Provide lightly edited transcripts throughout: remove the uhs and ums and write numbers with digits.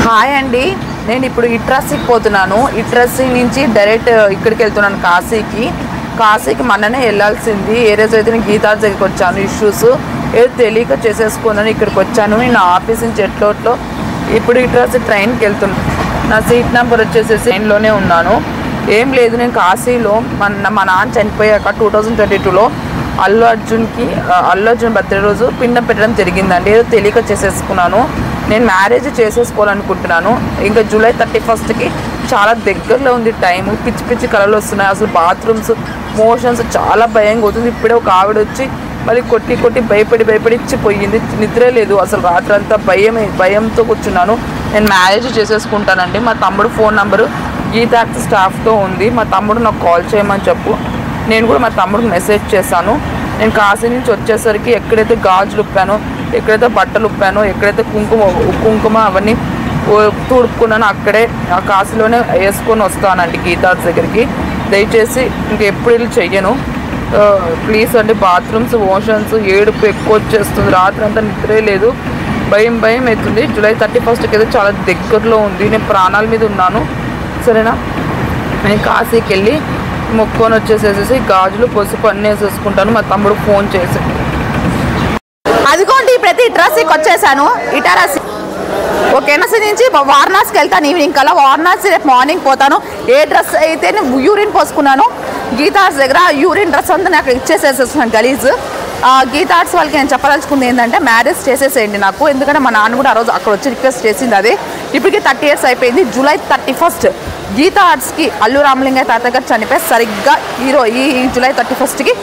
Hi అండి, నేను ఇప్పుడు ఇట్రాసికి పోతున్నాను. ఇట్రాసి నుంచి డైరెక్ట్ ఇక్కడికి వెళ్తున్నాను కాశీకి మొన్ననే వెళ్ళాల్సింది. ఏ రోజు అయితే నేను గీతా దగ్గరికి వచ్చాను, ఇష్యూస్ ఏదో తెలియక చేసేసుకున్నాను. ఇక్కడికి వచ్చాను. నేను ఆఫీస్ నుంచి ఎట్లోట్లో ఇప్పుడు ఇట్రాసి ట్రైన్కి వెళ్తున్నాను. నా సీట్ నెంబర్ వచ్చేసి ట్రైన్లోనే ఉన్నాను. ఏం లేదు, నేను కాశీలో మా నాన్న చనిపోయాక 2022లో అల్లు అర్జున్ బర్త్డే రోజు పిండం పెట్టడం జరిగిందండి. ఏదో తెలియక చేసేసుకున్నాను. నేను మ్యారేజ్ చేసేసుకోవాలనుకుంటున్నాను. ఇంకా జూలై 31కి చాలా దగ్గరలో ఉంది టైం. పిచ్చి పిచ్చి కలలు వస్తున్నాయి. అసలు బాత్రూమ్స్ మోషన్స్ చాలా భయంగా అవుతుంది. ఇప్పుడే ఒక ఆవిడ వచ్చి మళ్ళీ కొట్టి భయపడి ఇచ్చిపోయింది. నిద్ర లేదు అసలు, రాత్రంతా భయంతో కూర్చున్నాను. నేను మ్యారేజ్ చేసేసుకుంటానండి. మా తమ్ముడు ఫోన్ నెంబరు గీతాక్స్ స్టాఫ్తో ఉంది. మా తమ్ముడు నాకు కాల్ చేయమని చెప్పు. నేను కూడా మా తమ్ముడికి మెసేజ్ చేశాను. నేను కాశీ నుంచి వచ్చేసరికి ఎక్కడైతే గాజులు ఉప్పానో, ఎక్కడైతే బట్టలు ఉప్పానో, ఎక్కడైతే కుంకుమ అవన్నీ తుడుపుకున్నానో అక్కడే ఆ కాశీలోనే వేసుకొని వస్తానండి గీతాక్స్ దగ్గరికి. దయచేసి ఇంకెప్పుడు వెళ్ళి చెయ్యను ప్లీజ్ అండి. బాత్రూమ్స్ మోషన్స్ ఏడుపు ఎక్కువ వచ్చేస్తుంది. రాత్రి అంతా నిద్రే లేదు. భయం అవుతుంది. జూలై 31కి అయితే చాలా దగ్గరలో ఉంది. నేను ప్రాణాల మీద ఉన్నాను. సరేనా, నేను కాశీకి వెళ్ళి మొక్కొని వచ్చేసేసి గాజులు పసుపు అన్నీ వేసేసుకుంటాను. మా తమ్ముడు ఫోన్ చేసి అదిగోండి ప్రతి ఇట్రాసికి వచ్చేసాను. ఇటారాసి ఓకేనాసి నుంచి వారణాసికి వెళ్తాను ఈవినింగ్ కల్లా. వారణాసి రేపు మార్నింగ్ పోతాను. ఏ డ్రెస్ అయితే నేను యూరిన్ పోసుకున్నాను గీతార్ట్స్ దగ్గర, యూరిన్ డ్రెస్ అంతా నేను అక్కడ ఇచ్చేసేస్తున్నాను గలీజ్. గీతా ఆర్ట్స్ వాళ్ళకి నేను చెప్పదలుచుకుంది ఏంటంటే మ్యారేజ్ చేసేసేయండి నాకు. ఎందుకంటే మా నాన్న కూడా ఆ రోజు అక్కడ వచ్చి రిక్వెస్ట్ చేసింది అదే. ఇప్పటికీ 30 years అయిపోయింది. జూలై 31 గీతా ఆర్ట్స్కి అల్లు రామలింగయ్య తాత గారు చనిపోయి సరిగ్గా ఈ జూలై 31కి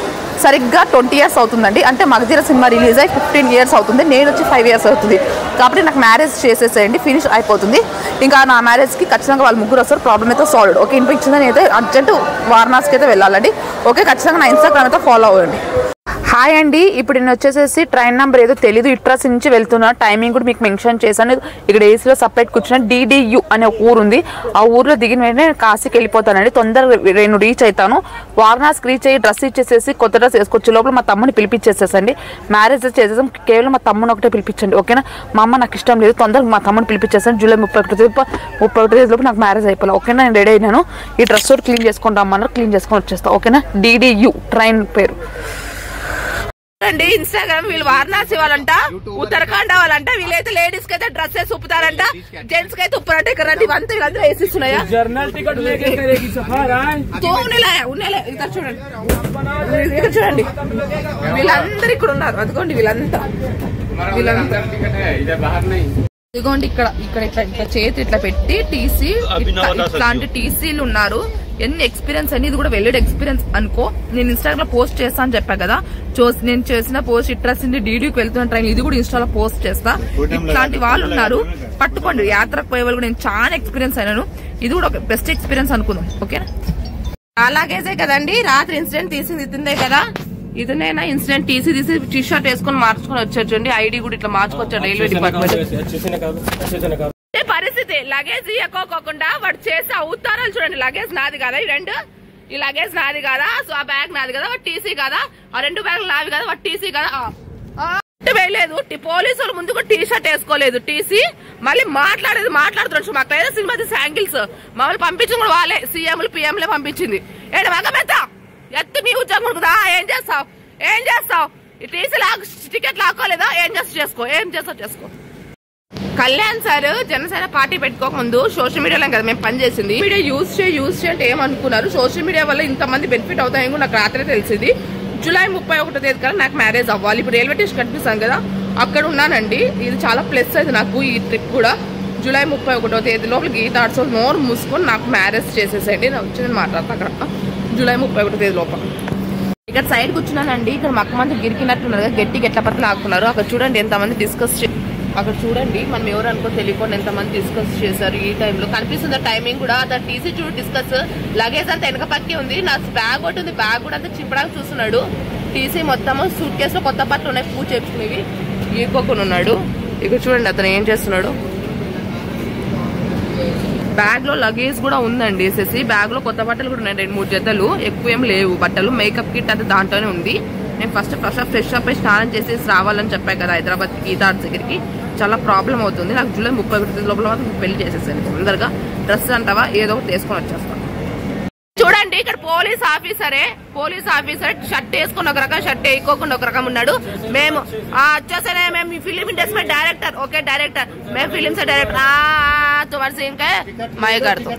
సరిగ్గా 20 years అవుతుందండి. అంటే మగధీర సినిమా రిలీజ్ అయ్యి 15 years అవుతుంది. నేను వచ్చి 5 years అవుతుంది. కాబట్టి నాకు మ్యారేజ్ చేసేసేయండి, ఫినిష్ అయిపోతుంది. ఇంకా నా మ్యారేజ్కి ఖచ్చితంగా వాళ్ళు ముగ్గురు వస్తారు. ప్రాబ్లమ్ అయితే సాల్వ్డ్. ఓకే, ఇన్పించిందని అయితే అర్జెంట్ వారణాసికి అయితే వెళ్ళాలండి. ఓకే, ఖచ్చితంగా నా ఇన్స్టాగ్రామ్ అయితే ఫాలో అవ్వండి. హాయ్ అండి, ఇప్పుడు నేను వచ్చేసేసి ట్రైన్ నెంబర్ ఏదో తెలీదు, ఇట్రాసి నుంచి వెళ్తున్నా. టైమింగ్ కూడా మీకు మెన్షన్ చేశాను. ఇక్కడ ఏసీలో సపరేట్ కూర్చున్నా. DDU అనే ఒక ఊరు ఉంది. ఆ ఊర్లో దిగిన వెంటనే నేను కాశీకి వెళ్ళిపోతానండి. తొందరగా నేను రీచ్ అవుతాను. వారణాసికి రీచ్ అయ్యి డ్రెస్ ఇచ్చేసేసి కొత్త డ్రెస్ వేసుకొచ్చే లోపల మా తమ్ముని పిలిపించేసేసండి. మ్యారేజ్ చేసేసాం. కేవలం మా తమ్ముని ఒకటే పిలిపించండి, ఓకేనా. మా అమ్మ నాకు ఇష్టం లేదు. తొందరగా మా తమ్ముని పిలిపించేసాను. జూలై 31 లోపు నాకు మ్యారేజ్ అయిపోవాలి, ఓకేనా. నేను రెడీ అయినాను. ఈ డ్రెస్ ఒకటి క్లీన్ చేసుకుంటామన్నారు, క్లీన్ చేసుకొని వచ్చేస్తా, ఓకేనా. DDU ట్రైన్ పేరు అండి. ఇన్స్టాగ్రామ్ వీళ్ళు వారణాసి వాళ్ళంట, ఉత్తరాఖండ్ వాళ్ళంట. వీళ్ళైతే లేడీస్ కి అయితే డ్రెస్సెస్ ఉప్పుతారంట, జెంట్స్ కి అయితే ఉప్పురంట. ఇక్కడ ఇవంతా వీళ్ళందరూ వేసిస్తున్నాయా చూడండి. వీళ్ళందరూ ఇక్కడ ఉన్నారు. అదిగోండి వీళ్ళంతా ఇదిగోండి ఇక్కడ ఇట్లా చేతి ఇట్లా పెట్టి టీసీ ఇట్లాంటి టీసీలు ఉన్నారు. ఎన్ని ఎక్స్పీరియన్స్ అని, ఇది కూడా వెల్లిడ్ ఎక్స్పీరియన్స్ అనుకో. నేను ఇన్స్టాగ్రామ్ లో పోస్ట్ చేస్తా అని చెప్పా కదా. నేను చేసిన పోస్ట్ ఇట్రాసింది DDUకి వెళ్తున్న ట్రైన్, ఇది కూడా ఇన్స్టాలో పోస్ట్ చేస్తా. ఇట్లాంటి వాళ్ళు ఉన్నారు, పట్టుకోండి. యాత్రకు పోయే వాళ్ళు నేను చాలా ఎక్స్పీరియన్స్ అయినాను. ఇది కూడా ఒక బెస్ట్ ఎక్స్పీరియన్స్ అనుకుందాం, ఓకేనా. అలాగేసే కదండి రాత్రి ఇన్సిడెంట్ తీసింది ఇతుందే కదా. ఇదనైనా ఇన్సిడెంట్ తీసి టీ షర్ట్ వేసుకొని మార్చుకొని వచ్చాడు. ID కూడా ఇట్లా మార్చుకొచ్చాడు రైల్వే డిపార్ట్మెంట్. పరిస్థితి లగేజ్ ఇవ్వకోకుండా వాడు చేసే అవుతారాలు చూడండి. లగేజ్ నాది కదా, ఈ రెండు, ఈ లగేజ్ నాది కదా, సో ఆ బ్యాగ్ నాది కదా, వాడు టీసీ కదా, ఆ 2 బ్యాగులు నావి కదా, వాడు టీసీ కదా. వేయలేదు పోలీసులు ముందు కూడా టీ షర్ట్ వేసుకోలేదు. టీసీ మళ్ళీ మాట్లాడుతున్నాడు. మాకు లేదా సినిమా శాంగిల్స్ మమ్మల్ని పంపించింది కూడా వాళ్ళే, CMలు PMలే పంపించింది. ఏంటి మగమెత్త ఎత్తు నీ ఉద్యోగం ఉంటుందా? ఏం చేస్తావు? ఈ టీసీ టికెట్ లాక్కోలేదా? ఏం చేసుకో. కళ్యాణ్ సార్ జనసేన పార్టీ పెట్టుకోకముందు సోషల్ మీడియాలో కదా మేము పనిచేసింది. మీడియా యూజ్ చేయంటే ఏమనుకున్నారు. సోషల్ మీడియా వల్ల ఇంతమంది బెనిఫిట్ అవుతాయని కూడా నాకు రాత్రే తెలిసింది. జూలై 31 తేదీ కల్లా నాకు మ్యారేజ్ అవ్వాలి. ఇప్పుడు రైల్వే స్టేషన్ కనిపిస్తాను కదా, అక్కడ ఉన్నానండి. ఇది చాలా ప్లస్ అయింది నాకు ఈ ట్రిప్ కూడా. జూలై 31 తేదీ లోపల గీతా ఆర్ట్స్ నోరు మూసుకొని నాకు మ్యారేజ్ చేసేసేయండి. నేను వచ్చిందని మాట్లాడతా అక్కడ జూలై 31 తేదీ లోపల. ఇక్కడ సైడ్ కూర్చున్నానండి. ఇక్కడ మక్క మంది గిరికినట్టున్నారు కదా, గట్టి గట్ల పట్ల ఆకున్నారు. అక్కడ చూడండి ఎంతమంది అక్కడ చూడండి, మనం ఎవరు అనుకో తెలియకుండా ఎంతమంది డిస్కస్ చేశారు. ఈ టైంలో కనిపిస్తుంది టైమింగ్ కూడా. అతను టీసీ చూడు డిస్కస్. లగేజ్ అంతా వెనక పక్కే ఉంది. నా బ్యాగ్ ఒకటి ఉంది, బ్యాగ్ కూడా అంతా చింపడానికి చూస్తున్నాడు. టీసీ మొత్తము సూట్ కేసులో కొత్త బట్టలు ఉన్నాయి, పూజ చేసుకునేవి ఈకోకుండా ఉన్నాడు. ఇక్కడ చూడండి అతను ఏం చేస్తున్నాడు. బ్యాగ్ లో లగేజ్ కూడా ఉందండి వేసేసి. బ్యాగ్ లో కొత్త బట్టలు కూడా ఉన్నాయి, 2-3 జతలు. ఎక్కువ ఏం లేవు బట్టలు. మేకప్ కిట్ అది దాంట్లోనే ఉంది. నేను ఫస్ట్ ఫ్రెష్ అప్ అయి స్నానం చేసేసి రావాలని చెప్పాను కదా హైదరాబాద్ గీతా ఆర్ట్స్ దగ్గరికి. చాలా ప్రాబ్లం అవుతుంది. నాకు జూలై 31 లోపల పెళ్లి చేసేసాను. తొందరగా డ్రెస్ అంటావా ఏదో ఒకటి వేసుకొని వచ్చేస్తాను. చూడండి ఇక్కడ పోలీస్ ఆఫీసర్ షర్ట్ వేసుకుని ఒక రకం, షర్ట్ వేసుకోకుండా ఒక రకం ఉన్నాడు. మేము వచ్చేసరే మేము film industry director. Okay director, మేము ఫిలిమ్స్ డైరెక్టర్ తువర్సి ఇంకా మయగాడుతో.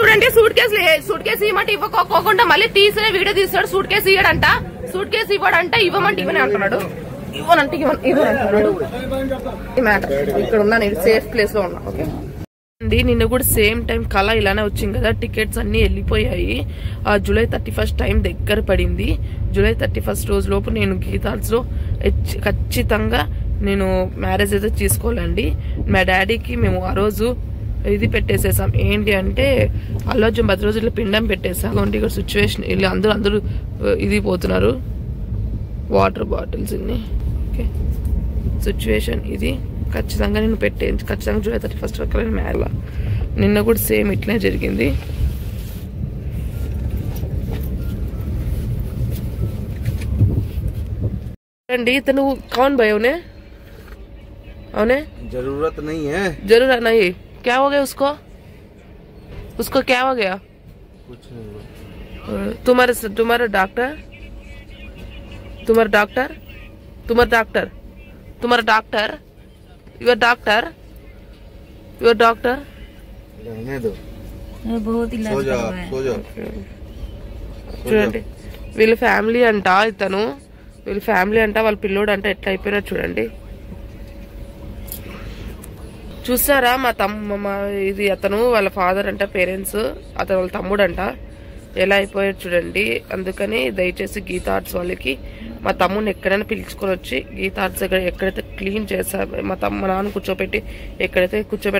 చూడండి సూట్ కేసు ఇవ్వమంటే ఇవ్వకోకుండా మళ్ళీ తీసిన వీడియో తీస్తాడు. సూట్ కేసు ఇవ్వడంట, ఇవ్వమంటే ఇవ్వని అంటున్నాడు. ఇవ్వనంటే ఇవ్వనంటున్నాడు. ఈ మ్యాటర్ ఇక్కడ ఉన్నా, నేను సేఫ్ ప్లేస్ లో ఉన్నా. ఓకే అండి, నిన్న కూడా సేమ్ టైం కళ ఇలానే వచ్చింది కదా. టికెట్స్ అన్ని వెళ్ళిపోయాయి. జూలై 31 టైం దగ్గర పడింది. జూలై 31 రోజు లోపు నేను గీతార్ట్స్ లో ఖచ్చితంగా నేను మ్యారేజ్ అయితే తీసుకోవాలండి. మా డాడీకి మేము ఆ రోజు ఇది పెట్టేసేసాం. ఏంటి అంటే అల్లు అర్జున్ 10 రోజుల్లో పిండం పెట్టేసాం. ఇక్కడ సిచ్యువేషన్ ఇలా అందరూ ఇది పోతున్నారు. వాటర్ బాటిల్స్ ఇన్ని. ఓకే సిచ్యువేషన్ ఇది. ఖచ్చితంగా నేను ఖచ్చితంగా జూలై 31 వరకు నేను మ్యారేజ్. నిన్న కూడా సేమ్ ఇట్లనే జరిగింది. అండి ఇతను कौन भाई उन्हें जरूरत नहीं है। जरूरत नहीं क्या हो गया उसको क्या हो गया? कुछ नहीं। तुम्हारा डॉक्टर योर डॉक्टर रहने दो, बहुत इलाज सो जाओ। చూడండి వీళ్ళ ఫ్యామిలీ అంట, వాళ్ళ పిల్లోడు అంట ఎట్లా అయిపోయినా చూడండి. చూసారా ఇది అతను వాళ్ళ ఫాదర్ అంట, పేరెంట్స్, అతను వాళ్ళ తమ్ముడు అంట ఎలా అయిపోయాడు చూడండి. అందుకని దయచేసి గీతార్ట్స్ వాళ్ళకి మా తమ్ముడిని ఎక్కడైనా పిలుచుకొని వచ్చి గీతార్ట్స్ ఎక్కడైతే క్లీన్ చేస్తారు, మా నాన్న కూర్చోబెట్టి ఎక్కడైతే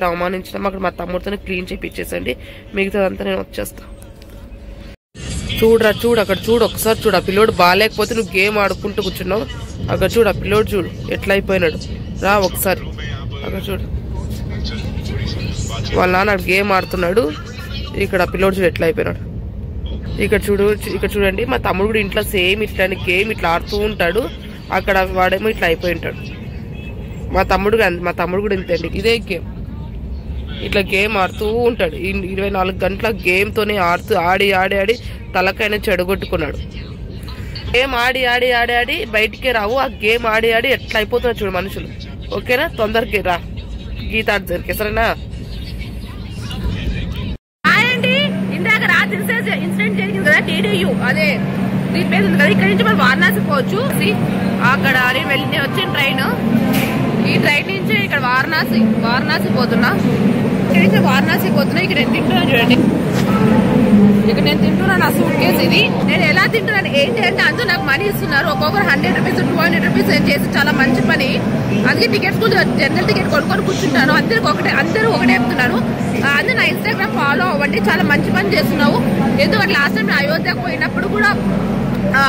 అవమానించినామో అక్కడ మా తమ్ముడితోనే క్లీన్ చేయించేసండి. మిగతాదంతా నేను వచ్చేస్తా. చూడు అక్కడ చూడు, ఒకసారి చూడు. ఆ పిల్లోడు బాగాలేకపోతే నువ్వు గేమ్ ఆడుకుంటూ కూర్చున్నావు. అక్కడ చూడు, ఆ పిల్లోడు చూడు ఎట్లా అయిపోయినాడు. రా ఒకసారి అక్కడ చూడు, వాళ్ళ నాన్న గేమ్ ఆడుతున్నాడు. ఇక్కడ ఆ పిల్లోడు చూడు ఎట్లా అయిపోయినాడు. ఇక్కడ చూడండి మా తమ్ముడు కూడా ఇంట్లో సేమ్ ఇట్లాంటి గేమ్ ఇట్లా ఆడుతూ ఉంటాడు. అక్కడ వాడేమో ఇట్లా అయిపోయి ఉంటాడు. మా తమ్ముడు కూడా ఇంతండి, ఇదే గేమ్ ఇట్లా గేమ్ ఆడుతూ ఉంటాడు. 24 గంటల గేమ్ తోనే ఆడి తలకైనా చెడగొట్టుకున్నాడు. గేమ్ ఆడి బయటికే రావు. ఆ గేమ్ ఆడి ఎట్లా అయిపోతున్నాడు చూడు మనుషులు. ఓకేనా, తొందరకి రా గీతార్ట్స్ దగ్గరికి, సరేనా? ఇందాక రాత్రి ఇన్సిడెంట్ జరిగింది కదా, TDU అదే దీని మీద ఉంది కదా. ఇక్కడ నుంచి మనం వారణాసి పోవచ్చు. అక్కడ నేను వచ్చిన ట్రైన్, ఈ ట్రైన్ నుంచి ఇక్కడ వారణాసి పోతున్నా. ఇక్కడ నుంచి వారణాసి పోతున్నా. ఇక్కడ నేను తింటున్నాను చూడండి, నేను తింటున్నాను. నా సూట్ కేసు ఇది. నేను ఎలా తింటున్నాను ఏంటి అంటే అందరూ నాకు మనీ ఇస్తున్నారు. ఒక్కొక్కరు 100 రూపీస్ 200 రూపీస్ చేసి చాలా మంచి పని. అందుకే టికెట్స్ కూడా జనరల్ టికెట్ కొనుక్కొని కూర్చుంటాను. అందరూ ఒకటే చెప్తున్నాను. అందరూ నా ఇన్స్టాగ్రామ్ ఫాలో అవ్వండి, చాలా మంచి పని చేస్తున్నావు. ఎందుకంటే లాస్ట్ టైం అయోధ్యకు పోయినప్పుడు కూడా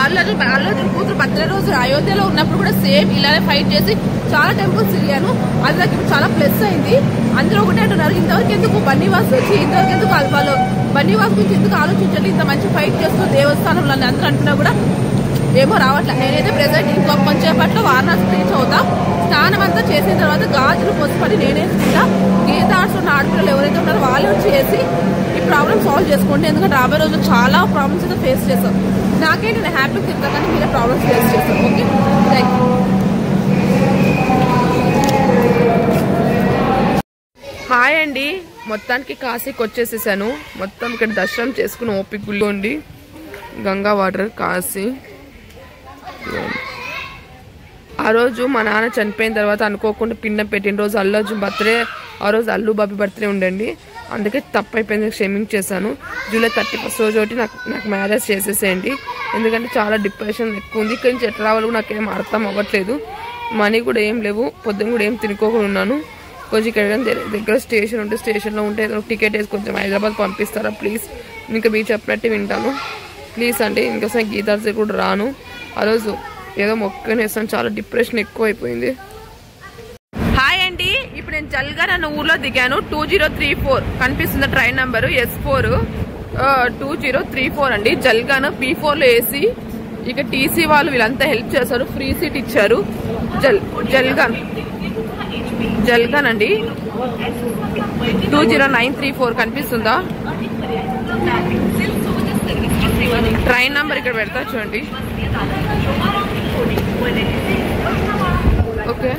అల్లు అర్జున్ కూతురు 10 రోజులు అయోధ్యలో ఉన్నప్పుడు కూడా సేమ్ ఇలానే ఫైట్ చేసి చాలా టెంపుల్స్ తిరిగాను. అది నాకు ఇప్పుడు చాలా ప్లస్ అయింది. అందరూ ఒకటే అంటున్నారు, ఇంతవరకు ఎందుకు బన్నీవాస్ వచ్చి ఇంతవరకు ఎందుకు వాళ్ళు బన్నీవాస్ గురించి ఎందుకు ఆలోచించండి, ఇంత మంచి ఫైట్ చేస్తూ దేవస్థానంలో అందరూ అంటున్నా కూడా ఏమో రావట్లే. నేనైతే ప్రెసెంట్ ఇంకొక కొంచెంసేపట్లో వారణాసి రీచ్ అవుతా. స్నానం అంతా చేసిన తర్వాత గాజులు పొసుపడి నేనేసుకుంటా. గీతార్ట్స్ ఉన్న ఆడపిల్లలు ఎవరైతే ఉన్నారో వాళ్ళు వచ్చేసి ఈ ప్రాబ్లమ్ సాల్వ్ చేసుకోండి. ఎందుకంటే రాబోయే రోజులు చాలా ప్రాబ్లమ్స్ అయితే ఫేస్ చేస్తాం. నాకే నేను హ్యాపీగా తింటా, కానీ మీరే ప్రాబ్లమ్స్ ఫేస్ చేస్తాం. Okay, thank you. హాయ్ అండి, మొత్తానికి కాశీకి వచ్చేసేసాను. మొత్తం ఇక్కడ దర్శనం చేసుకుని ఓపిక గుళ్ళోండి. గంగా వాటర్ కాశీ. ఆ రోజు మా నాన్న చనిపోయిన తర్వాత అనుకోకుండా పిండం పెట్టిన రోజు అల్లు అర్జున్ బర్త్డే, ఆ రోజు అల్లు బాబీ బర్త్డే ఉండండి. అందుకే తప్పైపోయింది, క్షమించేశాను. జూలై 31 రోజు ఒకటి నాకు మ్యారేజ్ చేసేసేయండి. ఎందుకంటే చాలా డిప్రెషన్ ఎక్కువ ఉంది. ఇక్కడి నుంచి ఎట్లా రావాలో నాకేం అర్థం అవ్వట్లేదు. మనీ కూడా ఏం లేవు, పొద్దున్న కూడా ఏం తినుకోకుండా ఉన్నాను. కొంచెం ఇక్కడ దగ్గర స్టేషన్ ఉంటే స్టేషన్లో ఉంటే టికెట్ వేసి కొంచెం హైదరాబాద్ పంపిస్తారా ప్లీజ్? ఇంకా మీరు చెప్పినట్టే వింటాను ప్లీజ్ అండి. ఇంకోసారి గీతార్ట్స్ కూడా రాను. ఆ రోజు ఏదో మొక్కని వేస్తాను, చాలా డిప్రెషన్ ఎక్కువ అయిపోయింది. హాయ్ అండి, ఇప్పుడు నేను జల్గాన్ అన్న ఊర్లో దిగాను. 2034 కనిపిస్తుంది ట్రైన్ నంబరు, S4 2034 అండి. జల్గాన్ P4లో వేసి ఇక TC వాళ్ళు వీళ్ళంతా హెల్ప్ చేశారు, ఫ్రీ సీట్ ఇచ్చారు. జల్గాన్ జల్గన్ అండి 20934 కనిపిస్తుందా? ట్రైన్ నంబర్ ఇక్కడ పెడతా చూడండి. ఓకే,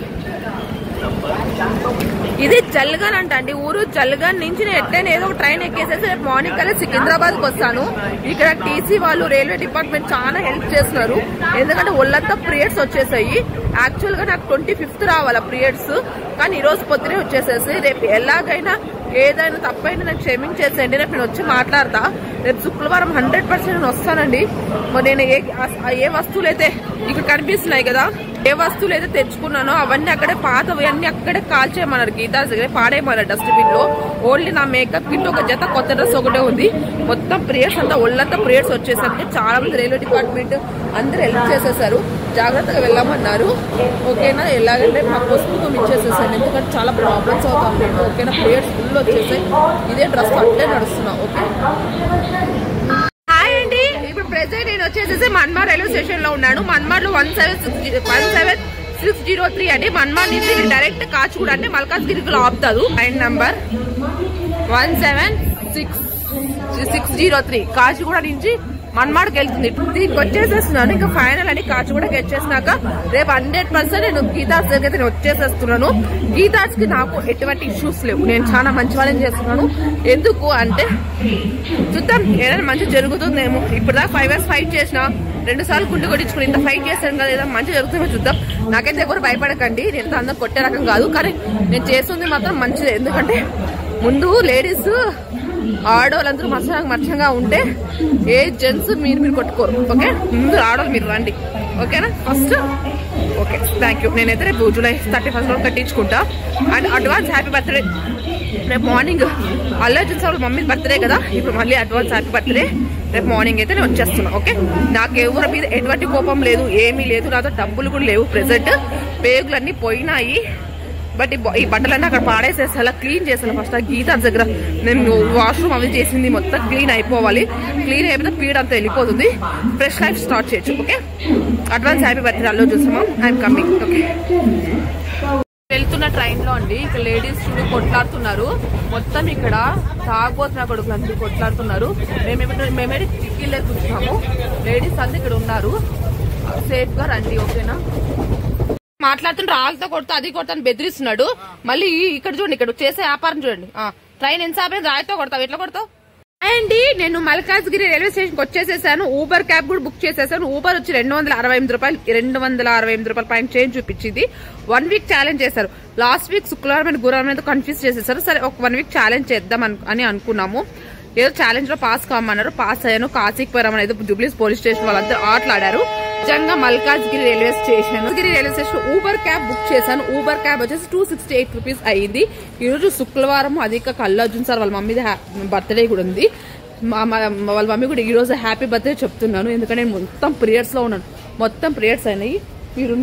ఇది జల్గన్ అండి ఊరు. జల్గన్ నుంచి నేను ఎట్లయినా ఏదో ఒక ట్రైన్ ఎక్కేసేసి రేపు మార్నింగ్ కల్లా సికింద్రాబాద్కి వస్తాను. ఇక్కడ టీసీ వాళ్ళు రైల్వే డిపార్ట్మెంట్ చాలా హెల్ప్ చేస్తున్నారు. ఎందుకంటే ఒళ్ళంతా పీరియడ్స్ వచ్చేసాయి. యాక్చువల్ గా నాకు 25th రావాలా పీరియడ్స్, కానీ ఈ రోజు పొద్దునే వచ్చేసేసి రేపు ఎలాగైనా ఏదైనా తప్పైనా నాకు క్షమించేసేయండి. రేపు నేను వచ్చి మాట్లాడతా. రేపు శుక్రవారం 100% నేను వస్తానండి. మరి నేను ఏ వస్తువులు అయితే ఇక్కడ కనిపిస్తున్నాయి కదా, ఏ వస్తువులు అయితే తెచ్చుకున్నానో అవన్నీ అక్కడే పాతవి అన్ని అక్కడే కాల్చేయమన్నారు. గీతా దగ్గర పాడేయమన్నారు డస్ట్బిన్ లో. ఓన్లీ నా మేకప్ కిట్ ఒక జత కొత్త డ్రెస్ ఒకటే ఉంది. మొత్తం ప్రేయర్స్ అంతా ఒళ్ళంతా ప్రేయర్స్ వచ్చేసరికి చాలా మంది రైల్వే డిపార్ట్మెంట్ అందరూ హెల్ప్ చేసేసారు. జాగ్రత్తగా వెళ్ళమన్నారు. ఓకేనా, ఎలాగంటే మా పుస్తకం ఇచ్చేసేసాను. ఎందుకంటే చాలా ప్రాబ్లమ్స్ అవుతాం. ఓకేనా, ప్రేయర్స్ ఫుల్ వచ్చేసాయి. ఇదే డ్రెస్ అట్లే నడుస్తున్నా. ఓకే, హాయ్ అండి. ఇప్పుడు ప్రెసెంట్ నేను వచ్చేసేసి మన్మాడ్ రైల్వే స్టేషన్ లో ఉన్నాను. మన్మాడ్ లో 17603 అండి. మన్మాడ్ నుంచి డైరెక్ట్ కాచిగూడ అంటే మల్కాజ్గిరికి ఆపుతారు. ట్రైన్ నంబర్ 17603 కాచిగూడ నుంచి మన్మాడ్కి వెళ్తుంది. దీనికి వచ్చేసేస్తున్నాను. ఇంకా ఫైనల్ అని కాచిగూడకి వచ్చేసినాక రేపు 100% నేను గీతాస్ దగ్గర నేను వచ్చేసేస్తున్నాను. గీతాస్ కి నాకు ఎటువంటి ఇష్యూస్ లేవు. నేను చాలా మంచి వాళ్ళని చేస్తున్నాను. ఎందుకు అంటే చూద్దాం ఏదైనా మంచి జరుగుతుందేమో. ఇప్పుడు దాకా 5 years ఫైట్ చేసిన, 2 సార్లు గుండు కొట్టించుకుని ఇంత ఫైట్ చేస్తాను కదా, ఏదైనా మంచి జరుగుతుందో చూద్దాం. నాకైతే ఎవరు భయపడకండి. నేను అందరూ కొట్టే రకం కాదు, కానీ నేను చేస్తుంది మాత్రం మంచిదే. ఎందుకంటే ముందు లేడీస్ ఆడవాళ్ళందరూ మచ్చంగా ఉంటే ఏ జెంట్స్ మీరు కొట్టుకోరు. ఓకే, ముందు ఆడవాళ్ళు మీరు రండి. ఓకేనా, ఫస్ట్ ఓకే థ్యాంక్ యూ. నేనైతే రేపు July 31st కట్టించుకుంటా. And advance happy birthday. రేపు morning Allu Arjun sir mummy birthday కదా, ఇప్పుడు మళ్ళీ అడ్వాన్స్ హ్యాపీ బర్త్డే. రేపు మార్నింగ్ అయితే నేను వచ్చేస్తున్నా. ఓకే, నాకు ఎవరి మీద ఎటువంటి కోపం లేదు, ఏమీ లేదు. నాతో డబ్బులు కూడా లేవు. ప్రెసెంట్ పేగులన్నీ పోయినాయి. బట్ ఈ బట్టలన్నీ అక్కడ పాడేసేసి అలా క్లీన్ చేసాను. ఫస్ట్ ఆ గీతా దగ్గర నేను వాష్రూమ్ అవి చేసింది మొత్తం క్లీన్ అయిపోవాలి. క్లీన్ అయిపోతే పీడ అంతా వెళ్ళిపోతుంది. ఫ్రెష్ లైఫ్ స్టార్ట్ చేయొచ్చు. Okay, advance happy birthday Allu చూసామా. I'm coming. ఓకే, వెళ్తున్న ట్రైన్ లో అండి ఇక్కడ లేడీస్ చూడు కొట్లాడుతున్నారు. మొత్తం ఇక్కడ తాగబోతున్న కొడుకులు అందరూ కొట్లాడుతున్నారు. మేమే కిటికీలే కూర్చున్నాము. లేడీస్ అంతా ఇక్కడ ఉన్నారు. సేఫ్ గా రండి. ఓకేనా, మాట్లాడుతుంటే రాళ్ళతో కొడతా అది కొడతాను బెదిరిస్తున్నాడు. మళ్ళీ ఇక్కడ చూడండి, ఇక్కడ చేసే వ్యాపారం చూడండి. ట్రైన్ ఎంత సేపు రాయితో కొడతావు, ఎట్లా కొడతావు అండి? నేను మల్కాజ్గిరి రైల్వే స్టేషన్ కి వచ్చేసేసాను. ఊబర్ క్యాబ్ కూడా బుక్ చేసేసాను. ఊబర్ వచ్చి 268 రూపాయలు పైన చేంజ్ చూపించింది. 1 week ఛాలెంజ్ చేశారు. లాస్ట్ వీక్ శుక్రవారం గురువారం కన్ఫ్యూజ్ చేసేసారు. సరే ఒక 1 week ఛాలెంజ్ చేద్దాం అని అనుకున్నాము. ఏదో ఛాలెంజ్ లో పాస్ కామన్నారు. పాస్ అయ్యాను. కాశీకి పోయాం అనేది జూబ్లీస్ పోలీస్ స్టేషన్ వాళ్ళందరూ ఆటలాడారు. నిజంగా Malkajgiri railway station Uber cab book చేశాను. ఊబర్ క్యాబ్ వచ్చేసి 268 రూపీస్ అయ్యింది. ఈ రోజు శుక్రవారం. అది అల్లు అర్జున్ సార్ వాళ్ళ మమ్మీ బర్త్డే కూడా ఉంది. వాళ్ళ మమ్మీ కూడా ఈ రోజు హ్యాపీ బర్త్డే చెప్తున్నాను. ఎందుకంటే నేను మొత్తం పీరియడ్స్ లో ఉన్నాను. మొత్తం పీరియడ్స్ అయినాయి. మీరు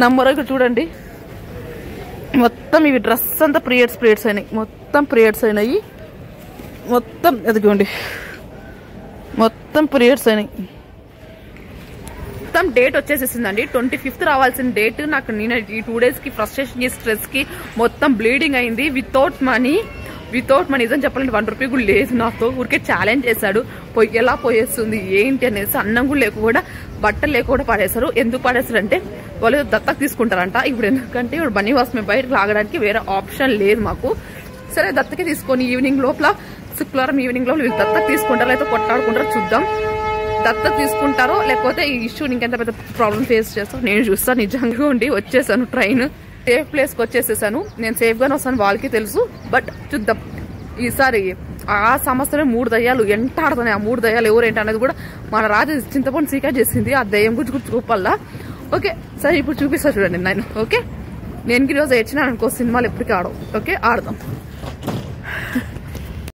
నమ్మరో ఇక్కడ చూడండి. మొత్తం ఇవి డ్రెస్ అంతా పీరియడ్స్ అయినాయి. మొత్తం పీరియడ్స్ అయినాయి. మొత్తం ఎదుగుండి, మొత్తం పీరియడ్స్ అయినాయి. మొత్తం డేట్ వచ్చేసేసిందండి. 25th రావాల్సిన డేట్. నాకు నేను ఈ 2 days కి ఫ్రస్ట్రేషన్ కి స్ట్రెస్ కి మొత్తం బ్లీడింగ్ అయింది. వితౌట్ మనీ నిజం చెప్పాలంటే 1 రూపీ కూడా లేదు నాతో. ఊరికే ఛాలెంజ్ చేశాడు. ఎలా పోయేస్తుంది ఏంటి అనేసి. అన్నం కూడా లేకుండా బట్టలు లేకుండా పడేశారు. ఎందుకు పడేస్తారు అంటే వాళ్ళు దత్తకు తీసుకుంటారంట. ఇప్పుడు ఎందుకంటే ఇప్పుడు బన్నీ వాసమే బయటకు లాగడానికి వేరే ఆప్షన్ లేదు మాకు. సరే దత్తకి తీసుకొని ఈవినింగ్ లోపల శుక్రవారం ఈవినింగ్ లోపల వీళ్ళు దత్తకు తీసుకుంటారో లేకపోతే కొట్లాడుకుంటారో చూద్దాం. దత్తకు తీసుకుంటారో లేకపోతే ఈ ఇష్యూ ఇంకెంత పెద్ద ప్రాబ్లం ఫేస్ చేస్తాను నేను చూస్తాను. నిజంగా ఉండి వచ్చేసాను. ట్రైన్ సేఫ్ ప్లేస్ కి వచ్చేసేసాను. నేను సేఫ్ గానే వస్తాను, వాళ్ళకి తెలుసు. బట్ చూద్దాం ఈసారి. ఆ సంవత్సరమే 3 దయ్యాలు ఎంటాడుతున్నాయి. ఆ 3 దయ్యాలు ఎవరేంటి అనేది కూడా మన రాజు చింతపండు సీకా చేసింది. ఆ దయ్యం గురించి చూపాలా. ఓకే సరే ఇప్పుడు చూపిస్తా చూడండి నేను. ఓకే, నేను ఈరోజు ఏడ్చినాను అనుకో, సినిమాలు ఎప్పటికీ ఆడవు. ఓకే, ఆడదాం.